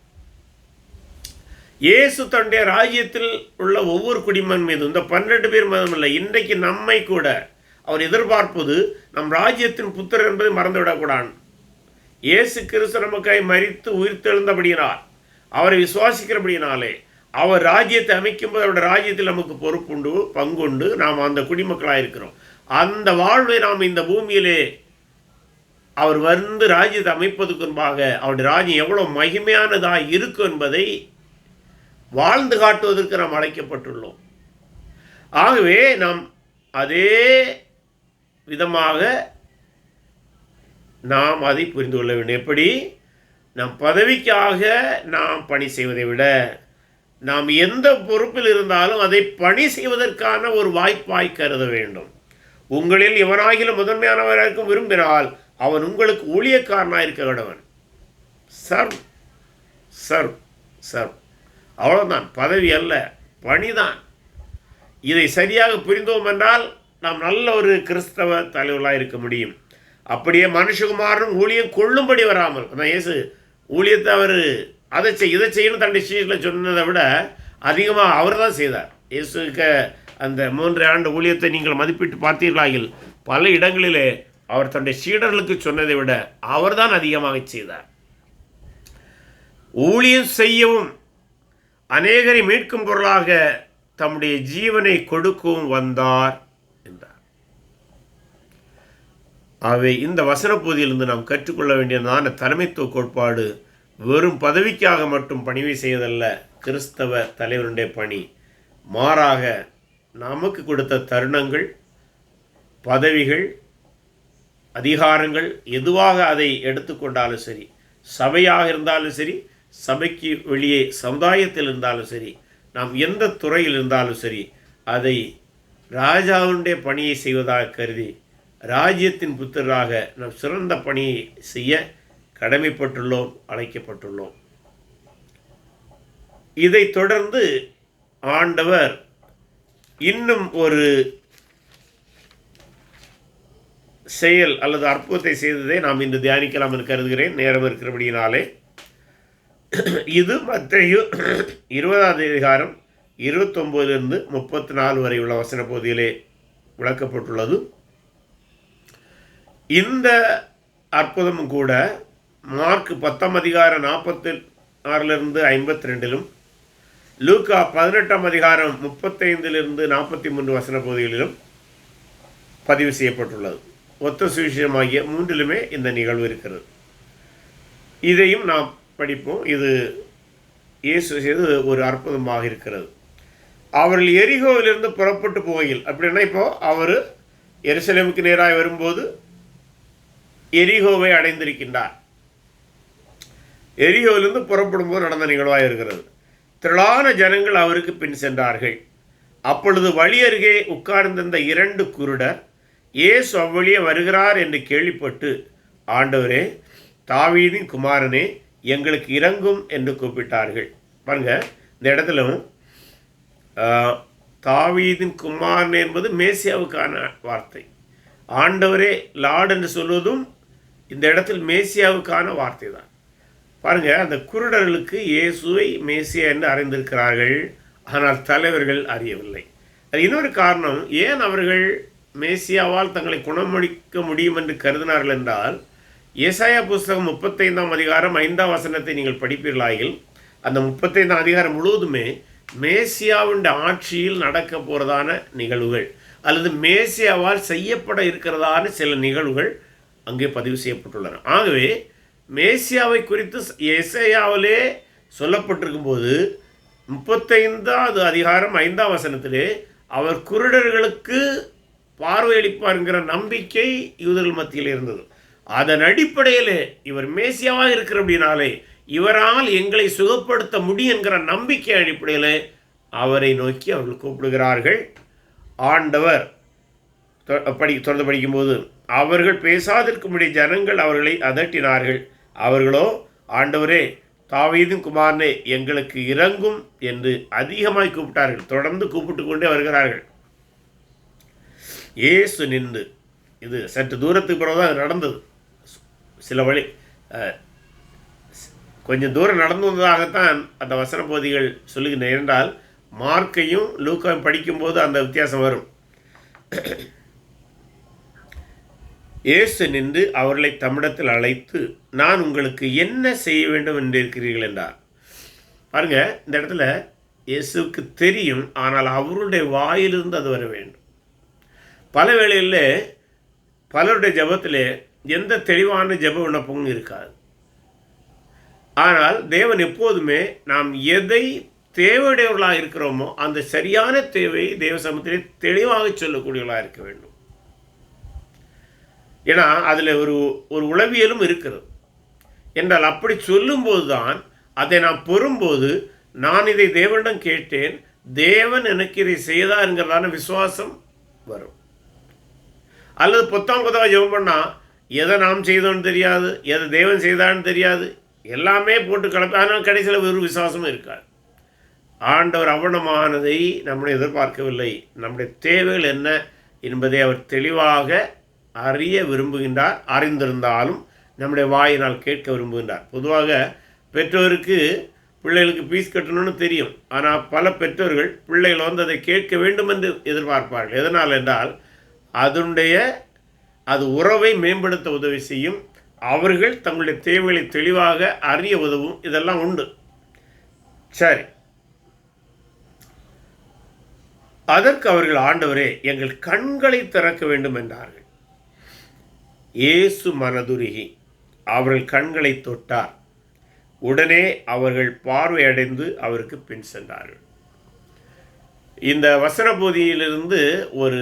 இயேசு தன்னுடைய ராஜ்யத்தில் உள்ள ஒவ்வொரு குடிமகன் மீதும், இந்த 12 பேர் மதம் இல்லை, இன்றைக்கு நம்மை கூட அவர் எதிர்பார்ப்பது நம் ராஜ்யத்தின் புத்திரர் என்பதை மறந்துவிடக்கூடாது. இயேசு கிறிஸ்து நமக்காய் மரித்து உயிர்த்தெழுந்தபடியினால், அவரை விசுவாசிக்கிறபடியினாலே அவர் ராஜ்யத்தை அமைக்கும்போது அவருடைய ராஜ்யத்தில் நமக்கு பொறுப்புண்டு, பங்குண்டு, நாம் அந்த குடிமக்களாக இருக்கிறோம். அந்த வாழ்வை நாம் இந்த பூமியிலே அவர் வந்து ராஜ்யத்தை அமைப்பதற்கு முன்பாக அவருடைய ராஜ்யம் எவ்வளோ மகிமையானதாக இருக்கும் என்பதை வாழ்ந்து காட்டுவதற்கு நாம் அழைக்கப்பட்டுள்ளோம். ஆகவே நாம் அதே விதமாக நாம் அதை புரிந்து கொள்ள வேண்டும். எப்படி? நம் பதவிக்காக நாம் பணி செய்வதை விட நாம் எந்த பொறுப்பில் இருந்தாலும் அதை பணி செய்வதற்கான ஒரு வாய்ப்பாய் கருத வேண்டும். உங்களில் எவனாகிலும் முதன்மையானவராக விரும்பினால் அவன் உங்களுக்கு ஊழியக்காரனாக இருக்க கடவன். சர்வ் சர்வ் சர்வ், அவ்வளோதான். பதவி அல்ல, பணிதான். இதை சரியாக புரிந்தோம் என்றால் நாம் நல்ல ஒரு கிறிஸ்தவ தலைவர்களாக இருக்க முடியும். அப்படியே மனுஷகுமாரனும் ஊழியம் கொள்ளும்படி வராமல், அதான் இயேசு ஊழியத்தை அவர் அதை இதை செய்யணும் தன்னுடைய சீஷர்களை சொன்னதை விட அதிகமாக அவர் தான் செய்தார். இயேசுக்கு அந்த 3 ஆண்டு ஊழியத்தை நீங்கள் மதிப்பிட்டு பார்த்தீர்களாகில் பல இடங்களிலே அவர் தன்னுடைய சீடர்களுக்கு சொன்னதை விட அவர் தான் அதிகமாக செய்தார். ஊழியம் செய்யவும் அநேகரை மீட்கும் பொருளாக தம்முடைய ஜீவனை கொடுக்கவும் வந்தார் என்றார். ஆகவே இந்த வசன பகுதியிலிருந்து நாம் கற்றுக்கொள்ள வேண்டியதான தலைமைத்துவ கோட்பாடு வெறும் பதவிக்காக மட்டும் பணிவை செய்வதல்ல கிறிஸ்தவ தலைவருடைய பணி. மாறாக நமக்கு கொடுத்த தருணங்கள், பதவிகள், அதிகாரங்கள் எதுவாக அதை எடுத்துக்கொண்டாலும் சரி, சபையாக இருந்தாலும் சரி, சபைக்கு வெளியே சமுதாயத்தில் இருந்தாலும் சரி, நாம் எந்த துறையில் இருந்தாலும் சரி, அதை ராஜாவுடைய பணியை செய்வதாக கருதி ராஜ்யத்தின் புத்திரராக நாம் சிறந்த பணியை செய்ய கடமைப்பட்டுள்ளோம், அழைக்கப்பட்டுள்ளோம். இதைத் தொடர்ந்து ஆண்டவர் இன்னும் ஒரு செயல் அல்லது அற்புதத்தை செய்ததை நாம் இன்று தியானிக்கலாம் என்று கருதுகிறேன், நேரம் இருக்கிறபடியினாலே. இது மத்தேயு 20ஆம் அதிகாரம் 29 34 வரை உள்ள வசன பகுதியிலே விளக்கப்பட்டுள்ளது. இந்த அற்புதமும் கூட மார்க் 10ஆம் அதிகாரம் 46 52 லூக்கா 18ஆம் அதிகாரம் 35 43 வசன பகுதிகளிலும் பதிவு செய்யப்பட்டுள்ளது. ஒத்த சுவிசேஷமாகிய 3லுமே இந்த நிகழ்வு இருக்கிறது. இதையும் நாம் படிப்போம். இது இயேசு செய்து ஒரு அற்புதமாக இருக்கிறது. அவர்கள் எரிகோவிலிருந்து புறப்பட்டு போகையில், அப்படின்னா இப்போது அவர் எருசலேமுக்கு நேராக வரும்போது எரிகோவை அடைந்திருக்கின்றார். எரிகோவிலிருந்து புறப்படும் போது நடந்த நிகழ்வாக இருக்கிறது. திரளான ஜனங்கள் அவருக்கு பின் சென்றார்கள். அப்பொழுது வழி அருகே உட்கார்ந்திருந்த 2 குருடர் இயேசு அவ்வழியே வருகிறார் என்று கேள்விப்பட்டு, ஆண்டவரே, தாவீதின் குமாரனே, எங்களுக்கு இறங்கும் என்று கூப்பிட்டார்கள். பாருங்க, இந்த இடத்துல தாவீதின் குமாரன் என்பது மேசியாவுக்கான வார்த்தை. ஆண்டவரே, லார்ட் என்று சொல்வதும் இந்த இடத்தில் மேசியாவுக்கான வார்த்தை தான். பாருங்கள், அந்த குருடர்களுக்கு இயேசுவை மேசியா என்று அறிந்திருக்கிறார்கள், ஆனால் தலைவர்கள் அறியவில்லை. அது இன்னொரு காரணம். ஏன் அவர்கள் மேசியாவால் தங்களை குணமளிக்க முடியும் என்று கருதினார்கள் என்றால், ஏசாயா புஸ்தகம் 35ஆம் அதிகாரம் 5ஆம் வசனத்தை நீங்கள் படிப்பீர்களாயில், அந்த 35ஆம் அதிகாரம் முழுவதுமே மேசியாவின் ஆட்சியில் நடக்க போகிறதான நிகழ்வுகள் அல்லது மேசியாவால் செய்யப்பட இருக்கிறதான சில நிகழ்வுகள் அங்கே பதிவு செய்யப்பட்டுள்ளன. ஆகவே மேசியாவை குறித்து எசேயாவிலே சொல்லப்பட்டிருக்கும் போது 35ஆவது அதிகாரம் 5ஆம் வசனத்திலே அவர் குருடர்களுக்கு பார்வையளிப்பார்ங்கிற நம்பிக்கை யூதர்கள் மத்தியில் இருந்தது. அதன் அடிப்படையில் இவர் மேசியாவாக இருக்கிற அப்படின்னாலே இவரால் எங்களை சுகப்படுத்த முடியும் என்கிற நம்பிக்கை அடிப்படையில் அவரை நோக்கி அவர்கள் கூப்பிடுகிறார்கள். ஆண்டவர் தொடர்ந்து படிக்கும்போது, அவர்கள் பேசாதிருக்கும்படி ஜனங்கள் அவர்களை அதட்டினார்கள். அவர்களோ, ஆண்டவரே, தாவீதின் குமாரனே, எங்களுக்கு இறங்கும் என்று அதிகமாய் கூப்பிட்டார்கள். தொடர்ந்து கூப்பிட்டு கொண்டே வருகிறார்கள். இயேசு நின்று, இது சற்று தூரத்துக்கு பிறகு தான் நடந்தது. சில வழி கொஞ்சம் தூரம் நடந்து வந்ததாகத்தான் அந்த வசன பகுதிகள் சொல்லுகின்றன. என்றால் மார்க்கையும் லூக்காவையும் படிக்கும்போது அந்த வித்தியாசம் வரும். இயேசு நின்று அவர்களை தம்மிடத்தில் அழைத்து, நான் உங்களுக்கு என்ன செய்ய வேண்டும் என்று இருக்கிறீர்கள் என்றார். பாருங்க, இந்த இடத்துல இயேசுக்கு தெரியும், ஆனால் அவருடைய வாயிலிருந்து அது வர வேண்டும். பல வேளையில் பலருடைய ஜபத்தில் எந்த தெளிவான ஜப விண்ணப்பமும் இருக்காது. ஆனால் தேவன் எப்போதுமே நாம் எதை தேவையுடையவர்களாக இருக்கிறோமோ அந்த சரியான தேவையை தேவ சமூகத்திலே தெளிவாக சொல்லக்கூடியவர்களாக இருக்க வேண்டும். ஏன்னா அதில் ஒரு உளவியலும் இருக்கிறது. என்றால் அப்படி சொல்லும்போது தான் அதை நாம் பெறும்போது, நான் இதை தேவனிடம் கேட்டேன், தேவன் எனக்கு இதை செய்தாருங்கிறதான விசுவாசம் வரும். அல்லது பொத்தாம் ஜெபம் பண்ணால் எதை நாம் செய்தோன்னு தெரியாது, எதை தேவன் செய்தான்னு தெரியாது, எல்லாமே போட்டு கலப்பு, ஆனால் கடைசியில் ஒரு விசுவாசமும் இருக்காது. ஆண்டவர் அவனமானதை நம்மை எதிர்பார்க்கவில்லை. நம்முடைய தேவைகள் என்ன என்பதை அவர் தெளிவாக அறிய விரும்புகின்றார். அறிந்திருந்தாலும் நம்முடைய வாயினால் கேட்க விரும்புகின்றார். பொதுவாக பெற்றோருக்கு பிள்ளைகளுக்கு ஃபீஸ் கட்டணும்னு தெரியும். ஆனால் பல பெற்றோர்கள் பிள்ளைகள் அதை கேட்க வேண்டும் என்று எதிர்பார்ப்பார்கள். எதனால் என்றால் அது உறவை மேம்படுத்த உதவி செய்யும். அவர்கள் தங்களுடைய தேவைகளை தெளிவாக அறிய உதவும். இதெல்லாம் உண்டு. சரி, அதற்கு அவர்கள், ஆண்டவரே எங்கள் கண்களை திறக்க வேண்டும் என்றார்கள். இயேசு மனதுருகி அவர்கள் கண்களை தொட்டார். உடனே அவர்கள் பார்வையடைந்து அவருக்கு பின் சென்றார்கள். இந்த வசன பகுதியிலிருந்து ஒரு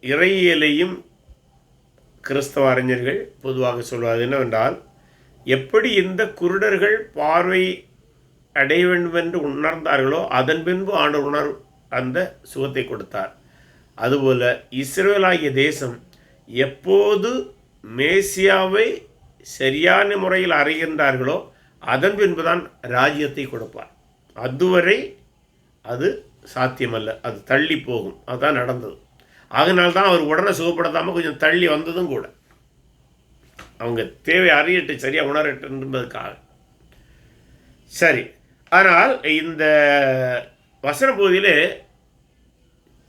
இறையியலையும் கிறிஸ்தவ அறிஞர்கள் பொதுவாக சொல்வது என்னவென்றால், எப்படி இந்த குருடர்கள் பார்வை அடைய வேண்டும் என்று உணர்ந்தார்களோ அதன் பின்பு ஆண்டவர் அந்த சுகத்தை கொடுத்தார். அதுபோல இஸ்ரவேலாகிய தேசம் எப்போது மேசியாவை சரியான முறையில் அறிகின்றார்களோ அதன் பின்புதான் ராஜ்யத்தை கொடுப்பார். அதுவரை அது சாத்தியமல்ல, அது தள்ளி போகும். அதுதான் நடந்தது. அதனால்தான் அவர் உடனே சுகப்படுத்தாமல் கொஞ்சம் தள்ளி வந்ததும் கூட, அவங்க தேவை அறியட்டு சரியாக உணரட்டு என்பதற்காக. சரி, ஆனால் இந்த வசன பகுதியிலே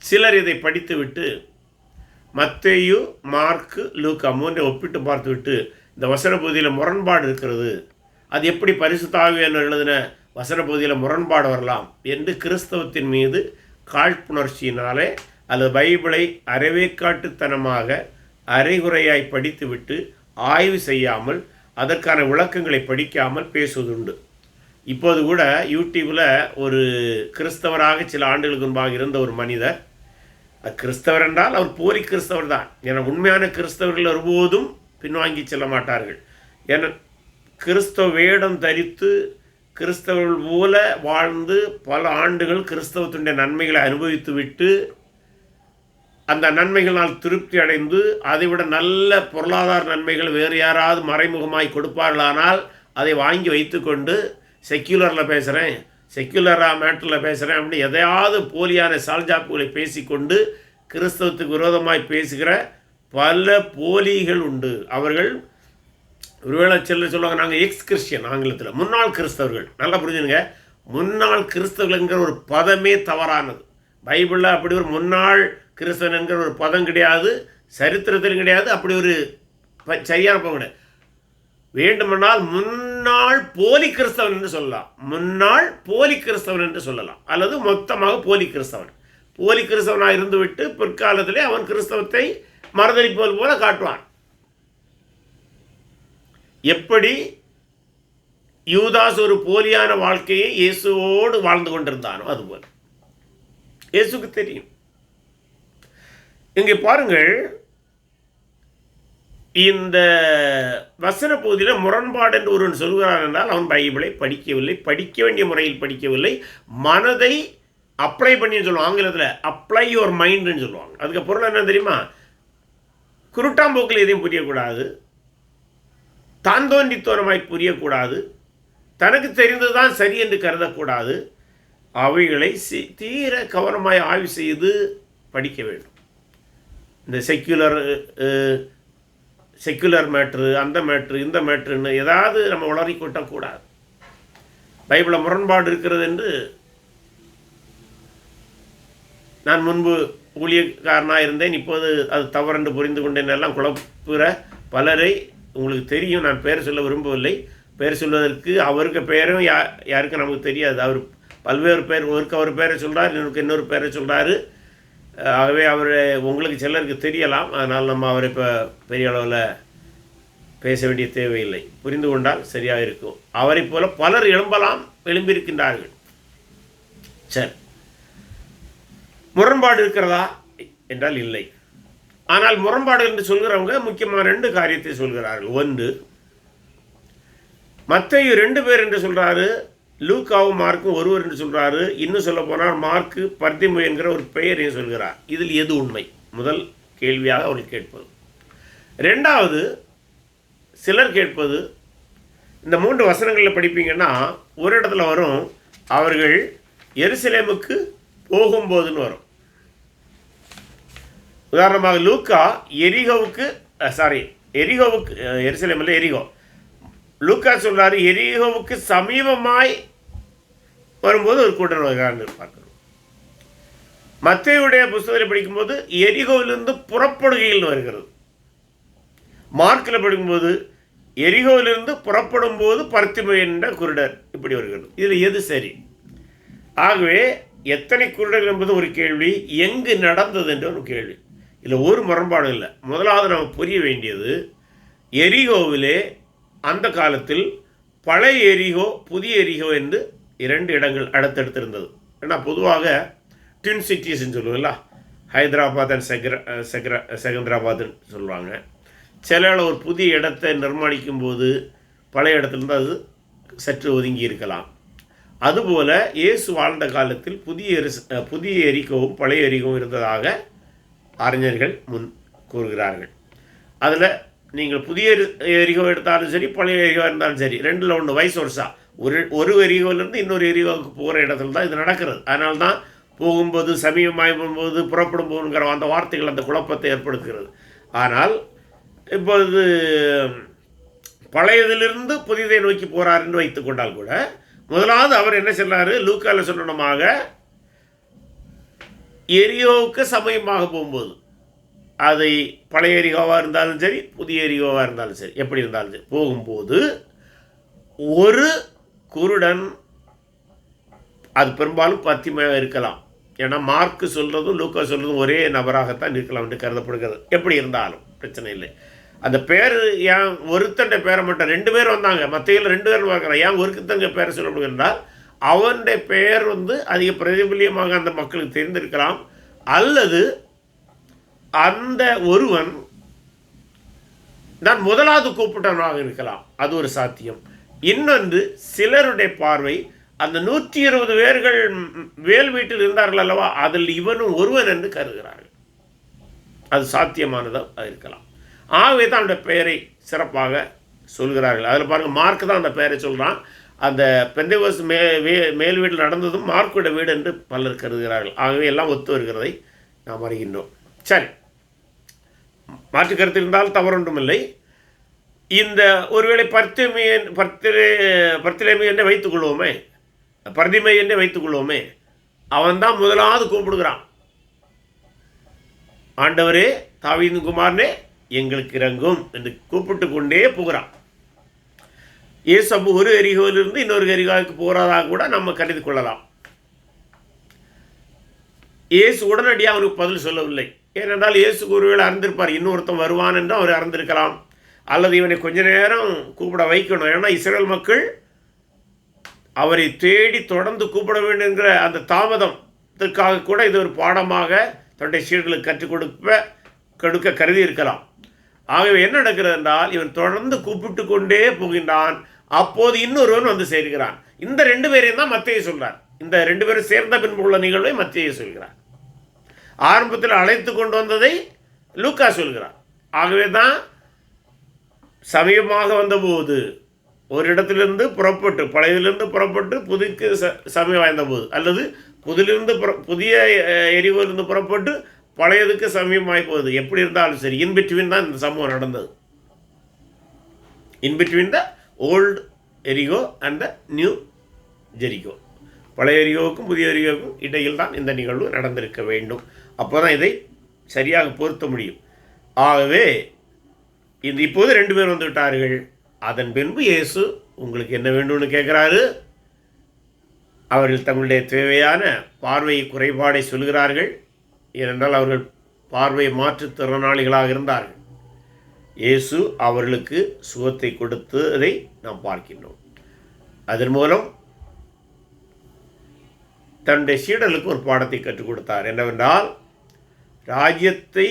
சிலர் இதை படித்துவிட்டு மத்தேயு, மார்க்கு, லூக்கா மூன்றை ஒப்பிட்டு பார்த்துவிட்டு இந்த வசன பகுதியில் முரண்பாடு இருக்கிறது, அது எப்படி பரிசுத்த ஆவியானவர் எழுதின வசன பகுதியில் முரண்பாடு வரலாம் என்று கிறிஸ்தவத்தின் மீது காழ்ப்புணர்ச்சியினாலே அல்லது பைபிளை அரைவேக்காட்டுத்தனமாக அரைகுறையாய் படித்துவிட்டு ஆய்வு செய்யாமல் அதற்கான விளக்கங்களை படிக்காமல் பேசுவதுண்டு. இப்போது கூட யூடியூப்பில் ஒரு கிறிஸ்தவராக சில ஆண்டுகளுக்கு முன்பாக இருந்த ஒரு மனிதர், கிறிஸ்தவர் என்றால் அவர் போலி கிறிஸ்தவர் தான். ஏன்னா உண்மையான கிறிஸ்தவர்கள் ஒருபோதும் பின்வாங்கி செல்ல மாட்டார்கள். ஏன்னா கிறிஸ்தவ வேடம் தரித்து கிறிஸ்தவர்கள் போல வாழ்ந்து பல ஆண்டுகள் கிறிஸ்தவத்தினுடைய நன்மைகளை அனுபவித்து விட்டு அந்த நன்மைகளால் திருப்தி அடைந்து அதைவிட நல்ல பொருளாதார நன்மைகள் வேறு யாராவது மறைமுகமாய் கொடுப்பார்களானால் அதை வாங்கி வைத்து கொண்டு செக்யூலரில் பேசுகிறேன், செக்யூலராக மேட்டரில் பேசுகிறேன் அப்படின்னு எதையாவது போலியான சால்ஜாப்புகளை பேசிக்கொண்டு கிறிஸ்தவத்துக்கு விரோதமாய் பேசுகிற பல போலிகள் உண்டு. அவர்கள் ஒருவேளை சொல்லுவாங்க, நாங்கள் எக்ஸ் கிறிஸ்டியன், ஆங்கிலத்தில் முன்னாள் கிறிஸ்தவர்கள். நல்லா புரிஞ்சுங்க, முன்னாள் கிறிஸ்தவர்கள்ங்கிற ஒரு பதமே தவறானது. பைபிளில் அப்படி ஒரு முன்னாள் கிறிஸ்தவன் என்கிற ஒரு பதம் கிடையாது, சரித்திரத்திலும் கிடையாது. அப்படி ஒரு சரியான பதம் கிடையாது. வேண்டுமென்றால் முன்னாள் போலி கிறிஸ்தவன் என்று சொல்லலாம், முன்னாள் போலி கிறிஸ்தவன் என்று சொல்லலாம், அல்லது மொத்தமாக போலி கிறிஸ்தவன். போலி கிறிஸ்தவனாக இருந்துவிட்டு பிற்காலத்திலே அவன் கிறிஸ்தவத்தை மறுதளிப்பது போல காட்டுவான். எப்படி யூதாஸ் ஒரு போலியான வாழ்க்கையை இயேசுவோடு வாழ்ந்து கொண்டிருந்தானோ அதுபோல் இயேசுக்கு தெரியும். இங்கே பாருங்கள், இந்த வசன பகுதியில் முரண்பாடு என்று ஒருவன் சொல்கிறான் என்றால் அவன் பைபிளை படிக்கவில்லை, படிக்க வேண்டிய முறையில் படிக்கவில்லை, மனதை அப்ளை பண்ணி சொல்லுவாங்க. ஆங்கிலத்தில் அப்ளை யுவர் மைண்டுன்னு சொல்லுவாங்க. அதுக்கு பொருள் என்ன தெரியுமா? குருட்டாம்போக்கில் எதையும் புரியக்கூடாது, தான் தோன்றித்தோரமாய் புரியக்கூடாது, தனக்கு தெரிந்ததுதான் சரி என்று கருதக்கூடாது. அவைகளை தீர கவனமாய் ஆய்வு செய்து படிக்க வேண்டும். இந்த செக்யூலர் மேட்ரு, அந்த மேட்ரு, இந்த மேட்ருன்னு ஏதாவது நம்ம உளறி கொட்டக்கூடாது. பைபிளில் முரண்பாடு இருக்கிறது என்று நான் முன்பு ஊழியக்காரனாக இருந்தேன், இப்போது அது தவறென்று புரிந்து கொண்டேன் எல்லாம் குழப்புகிற பலரை உங்களுக்கு தெரியும். நான் பேர் சொல்ல விரும்பவில்லை. பேர் சொல்வதற்கு அவருக்கு பேரும் யாருக்கும் நமக்கு தெரியாது. அவர் பல்வேறு பேர், ஒருக்கு அவர் பேரை சொல்கிறார், இன்னொரு பேரை சொல்கிறாரு. ஆகவே அவர் உங்களுக்கு சிலருக்கு தெரியலாம். அதனால் நம்ம அவரை இப்போ பெரிய அளவில் பேச வேண்டிய தேவையில்லை. புரிந்து கொண்டால் சரியாக இருக்கும். அவரை போல பலர் எழும்பியிருக்கின்றார்கள். சரி, முரண்பாடு இருக்கிறதா என்றால் இல்லை. ஆனால் முரண்பாடு என்று சொல்கிறவங்க முக்கியமாக 2 காரியத்தை சொல்கிறார்கள். ஒன்று, மத்தேயு 2 பேர் என்று சொல்கிறாரு, லூக்காவும் மார்க்கும் ஒருவர் என்று சொல்கிறாரு. இன்னும் சொல்ல போனால் மார்க்கு பர்திமு என்கிற ஒரு பெயரையும் சொல்கிறார். இதில் எது உண்மை? முதல் கேள்வியாக அவர்கள் கேட்பது. 2வது, சிலர் கேட்பது, இந்த 3 வசனங்களில் படிப்பீங்கன்னா ஒரு இடத்துல வரும், அவர்கள் எருசலேமுக்கு போகும்போதுன்னு வரும். உதாரணமாக லூக்கா எரிகோவுக்கு எருசலேமில் எரிகோ, லூக்கா சொல்றாரு எரிகோவுக்கு சமீபமாய் வரும்போது ஒரு கூட்டம் வருகிறான்னு பார்க்கிறோம். மத்தேயுடைய புஸ்தகத்தில் படிக்கும்போது எரிகோவிலிருந்து புறப்படுகையில் வருகிறது. மார்க்கில் படிக்கும்போது எரிகோவிலிருந்து புறப்படும் போது பர்த்திமை என்ற குருடர் இப்படி வருகிறது. இதில் எது சரி? ஆகவே எத்தனை குருடர்கள் என்பது ஒரு கேள்வி, எங்கு நடந்தது என்ற ஒரு கேள்வி. இதில் ஒரு முரண்பாடும் இல்லை. முதலாவது நம்ம புரிய வேண்டியது, எரிகோவிலே அந்த காலத்தில் பழைய எரிகோ புதிய எரிகோ என்று 2 இடங்கள் அடுத்தடுத்து இருந்தது. ஏன்னா பொதுவாக ட்வின் சிட்டிஸ்ன்னு சொல்லுவோம்ல, ஹைதராபாத் அண்ட் செகந்திராபாத்னு சொல்லுவாங்க. சில ஒரு புதிய இடத்தை நிர்மாணிக்கும் போது பழைய இடத்துலேருந்து அது சற்று ஒதுங்கி இருக்கலாம். அதுபோல் இயேசு வாழ்ந்த காலத்தில் புதிய எரிகோவும் பழைய எரிகவும் இருந்ததாக அறிஞர்கள் முன் கூறுகிறார்கள். அதில் நீங்கள் புதிய எரிகோ எடுத்தாலும் சரி, பழைய எரிகோ இருந்தாலும் சரி, 2ல் 1 வயசு வருஷா ஒரு எரிகோவிலேருந்து இன்னொரு எரிகோவுக்கு போகிற இடத்துல தான் இது நடக்கிறது. அதனால தான் போகும்போது, சமீபமாய் போகும்போது, புறப்படும் போகுங்கிற அந்த வார்த்தைகள் அந்த குழப்பத்தை ஏற்படுத்துகிறது. ஆனால் இப்பொழுது பழையதிலிருந்து புதியதை நோக்கி போகிறாருன்னு வைத்து கொண்டால் கூட, முதலாவது அவர் என்ன சொன்னார், லூக்காவில் சொல்லணுமாக எரியோவுக்கு சமயமாக போகும்போது, அதை பழைய எரிகோவாக இருந்தாலும் சரி, புதிய எரிகோவாக இருந்தாலும் சரி, எப்படி இருந்தாலும் சரி, போகும்போது ஒரு குருடன், அது பெரும்பாலும் பத்திமையாக இருக்கலாம். ஏன்னா மார்க்கு சொல்கிறதும் லூக்கா சொல்கிறதும் ஒரே நபராகத்தான் இருக்கலாம் என்று கருதப்படுகிறது. எப்படி இருந்தாலும் பிரச்சனை இல்லை. அந்த பேர் ஏன் ஒருத்தண்ட பேரை மட்டும் 2 பேர் வந்தாங்க, மத்தையில் 2 பேர் பார்க்குறான், ஏன் ஒருத்தங்க பேரை சொல்லப்படுகிறால் அவனுடைய பெயர் அதிக பிரதிபலியமாக அந்த மக்களுக்கு தெரிந்திருக்கலாம், அல்லது அந்த ஒருவன் நான் முதலாவது கூப்பிட்டவனாக இருக்கலாம், அது ஒரு சாத்தியம். இன்னொன்று, சிலருடைய பார்வை அந்த 120 பேர்கள் வேல் வீட்டில் இருந்தார்கள் அல்லவா, அதில் இவனும் ஒருவன் என்று கருதுகிறார்கள். அது சாத்தியமானதாக இருக்கலாம். ஆகவே தான் அந்த பெயரை சிறப்பாக சொல்கிறார்கள். அதில் பாருங்கள், மார்க் தான் அந்த பெயரை சொல்கிறான். அந்த பெந்தேகோஸ்து மேல் வீட்டில் நடந்ததும் மார்க்கோட வீடு என்று பலர் கருதுகிறார்கள். ஆகவே எல்லாம் ஒத்து வருகிறதை நாம் அறிகின்றோம். சரி, மாற்று கருத்து இருந்தால் தவறொன்றுமில்லை. இந்த ஒருவேளை பர்த்திலேமை என்றே வைத்துக்கொள்வோமே, பர்திமை என்றே வைத்துக்கொள்வோமே, அவன் தான் முதலாவது கூப்பிடுகிறான், ஆண்டவரே தாவீதின் குமாரனே எங்களுக்கு இறங்கும் என்று கூப்பிட்டு கொண்டே போகிறான். இயேசு ஒரு எரிகோவிலிருந்து இன்னொரு எரிகோவுக்கு போகிறதாக கூட நம்ம கருதி கொள்ளலாம். இயேசு உடனடியாக அவனுக்கு பதில் சொல்லவில்லை. ஏனென்றால் இயேசு ஒருவேளை அறிந்திருப்பார், இன்னொருத்தன் வருவான் என்று அவர் அறிந்திருக்கலாம், அல்லது இவனை கொஞ்ச நேரம் கூப்பிட வைக்கணும். ஏன்னா இஸ்ரேல் மக்கள் அவரை தேடி தொடர்ந்து கூப்பிட வேண்டும் என்கிற அந்த தாமதத்திற்காக கூட இது ஒரு பாடமாக தன்னுடைய சீடர்களுக்கு கற்றுக் கொடுக்க கருதி இருக்கலாம். ஆகவே என்ன நடக்கிறது என்றால், இவன் தொடர்ந்து கூப்பிட்டு கொண்டே போகின்றான். அப்போது இன்னொருவன் வந்து சேர்கிறான். இந்த 2 பேரையும் தான் மத்தேயு சொல்கிறார். இந்த 2 பேரும் சேர்ந்த பின்பு உள்ள நிகழ்வை மத்தேயு சொல்கிறார். ஆரம்பத்தில் அழைத்து கொண்டு வந்ததை லூக்கா சொல்கிறார். ஆகவே தான் சமயமாக வந்தபோது ஒரு இடத்திலிருந்து புறப்பட்டு, பழையதிலிருந்து புறப்பட்டு புதுக்கு சமயம் வாய்ந்தபோது, அல்லது புதிய எரிகோவிலிருந்து புறப்பட்டு பழையதுக்கு சமயமாய் போகுது, எப்படி இருந்தாலும் சரி, இன்பிட்வீன் தான் இந்த சம்பவம் நடந்தது. இன்பிட்வீன் த ஓல்டு எரிகோ அண்ட் த நியூ ஜெரிகோ, பழைய எரிகோவுக்கும் புதிய எரிகோவுக்கும் இடையில் தான் இந்த நிகழ்வு நடந்திருக்க வேண்டும். அப்போ தான் இதை சரியாக பொருத்த முடியும். ஆகவே இப்போது 2 பேர் வந்து விட்டார்கள். அதன் பின்பு இயேசு உங்களுக்கு என்ன வேண்டும்னு கேட்குறாரு. அவர்கள் தங்களுடைய தேவையான பார்வை குறைபாடை சொல்கிறார்கள். ஏனென்றால் அவர்கள் பார்வை மாற்றுத்திறனாளிகளாக இருந்தார்கள். இயேசு அவர்களுக்கு சுகத்தை கொடுத்ததை நாம் பார்க்கின்றோம். அதன் மூலம் தன்னுடைய சீடர்களுக்கு ஒரு பாடத்தை கற்றுக் கொடுத்தார். என்னவென்றால், ராஜ்யத்தை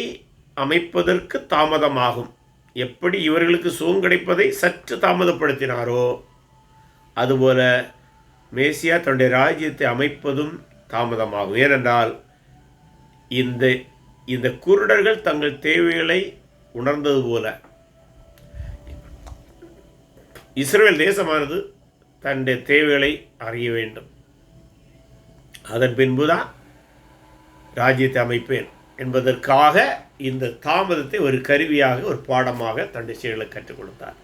அமைப்பதற்கு தாமதமாகும். எப்படி இவர்களுக்கு சுகம் கிடைப்பதை சற்று தாமதப்படுத்தினாரோ, அதுபோல மேசியா தன்னுடைய ராஜ்யத்தை அமைப்பதும் தாமதமாகும். ஏனென்றால் இந்த குருடர்கள் தங்கள் தேவைகளை உணர்ந்தது போல இஸ்ரவேல் தேசமானது தன்னுடைய தேவைகளை அறிய வேண்டும். அதன் பின்புதான் ராஜ்யத்தை அமைப்பேன் என்பதற்காக இந்த தாமதத்தை ஒரு கருவியாக, ஒரு பாடமாக தன்னுடைய செயல்களை கற்றுக் கொடுத்தார்.